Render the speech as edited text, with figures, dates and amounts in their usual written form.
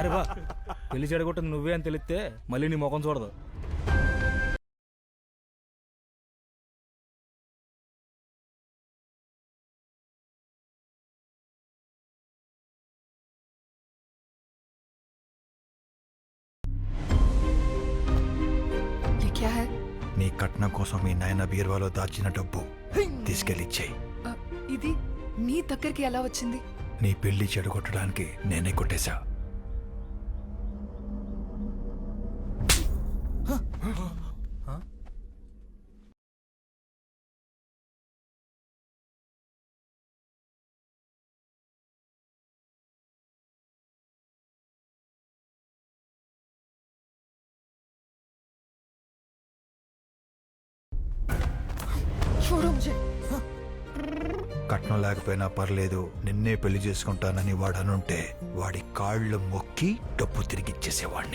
ఒకసారి బా పెళ్లి చెడగొట్టదు నువ్వే అని తెలిస్తే మళ్ళీ నీ ముఖం చూడదు. ये क्या है? నీ కట్నం కోసం మీ నాయన బీరువాలో దాచిన డబ్బు తీసుకెళ్ళిచ్చేయి. ఇది నీ దగ్గరికి ఎలా వచ్చింది? నీ పెళ్లి చెడగొట్టడానికి నేనే కొట్టేశా. छोड़ो मुझे. కట్నం లేకపోయినా పర్లేదు, నిన్నే పెళ్లి చేసుకుంటానని వాడనుంటే వాడి కాళ్ళు మొక్కి డబ్బు తిరిగిచ్చేసేవాణ్ణి.